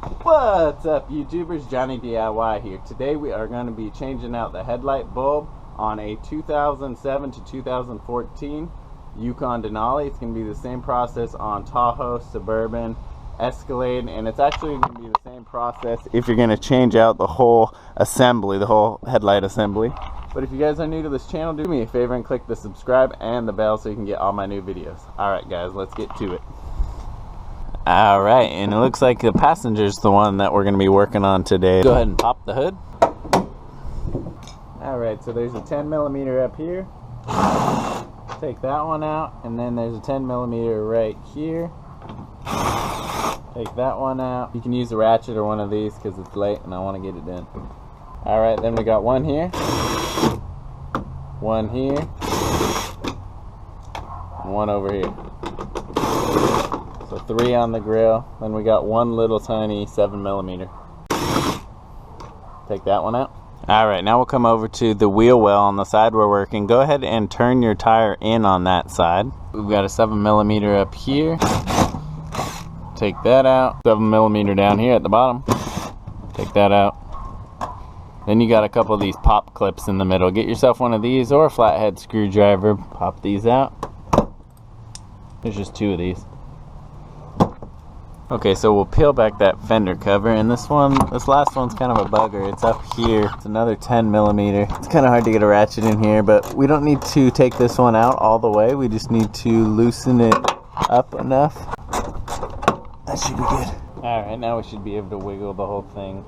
What's up, YouTubers? Johnny DIY here. Today we are going to be changing out the headlight bulb on a 2007 to 2014 YUKON Denali. It's going to be the same process on Tahoe, Suburban, Escalade, and it's actually going to be the same process if you're going to change out the whole assembly, the whole headlight assembly. But if you guys are new to this channel, do me a favor and click the subscribe and the bell so you can get all my new videos. Alright guys, let's get to it. Alright, and it looks like the passenger's the one that we're going to be working on today. Go ahead and pop the hood. Alright, so there's a 10mm up here. Take that one out, and then there's a 10mm right here. Take that one out. You can use a ratchet or one of these because it's late and I want to get it done. Alright, then we got one here. One here. And one over here. So 3 on the grill. Then we got one little tiny 7mm. Take that one out. Alright, now we'll come over to the wheel well on the side we're working. Go ahead and turn your tire in on that side. We've got a 7mm up here. Take that out. 7mm down here at the bottom. Take that out. Then you got a couple of these pop clips in the middle. Get yourself one of these or a flathead screwdriver. Pop these out. There's just 2 of these. Okay, so we'll peel back that fender cover, and this last one's kind of a bugger. It's up here. It's another 10mm. It's kind of hard to get a ratchet in here, but we don't need to take this one out all the way. We just need to loosen it up enough. That should be good. Alright, now we should be able to wiggle the whole thing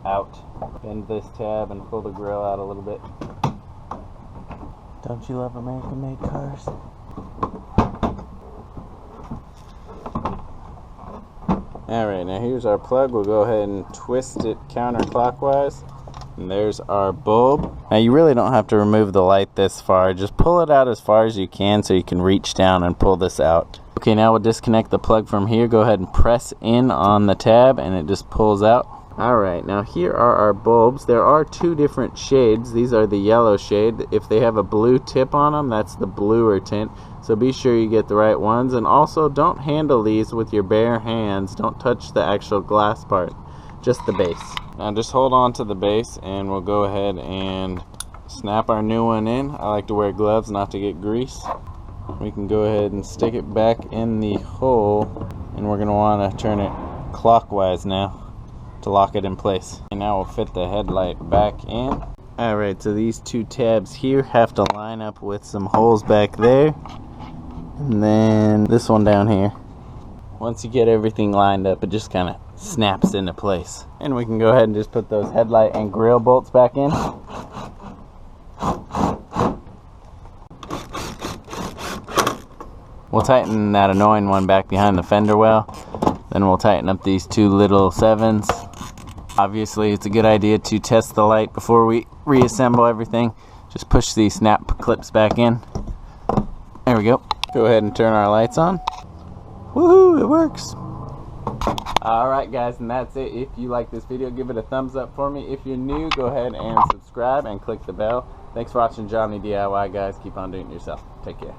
out. Bend this tab and pull the grill out a little bit. Don't you love American-made cars? Alright, now here's our plug. We'll go ahead and twist it counterclockwise. And there's our bulb. Now you really don't have to remove the light this far. Just pull it out as far as you can so you can reach down and pull this out. Okay, now we'll disconnect the plug from here. Go ahead and press in on the tab and it just pulls out. Alright, now here are our bulbs. There are 2 different shades. These are the yellow shade. If they have a blue tip on them, that's the bluer tint. So be sure you get the right ones. And also, don't handle these with your bare hands. Don't touch the actual glass part, just the base. Now just hold on to the base and we'll go ahead and snap our new one in. I like to wear gloves not to get grease. We can go ahead and stick it back in the hole, and we're going to want to turn it clockwise now to lock it in place. And now we'll fit the headlight back in. Alright, so these 2 tabs here have to line up with some holes back there, and then this one down here. Once you get everything lined up, it just kind of snaps into place. And we can go ahead and just put those headlight and grill bolts back in. We'll tighten that annoying one back behind the fender well. Then we'll tighten up these 2 little 7s. Obviously, it's a good idea to test the light before we reassemble everything. Just push these snap clips back in. There we go. Go ahead and turn our lights on. Woohoo, it works. Alright guys, and that's it. If you like this video, give it a thumbs up for me. If you're new, go ahead and subscribe and click the bell. Thanks for watching Johnny DIY, guys. Keep on doing it yourself. Take care.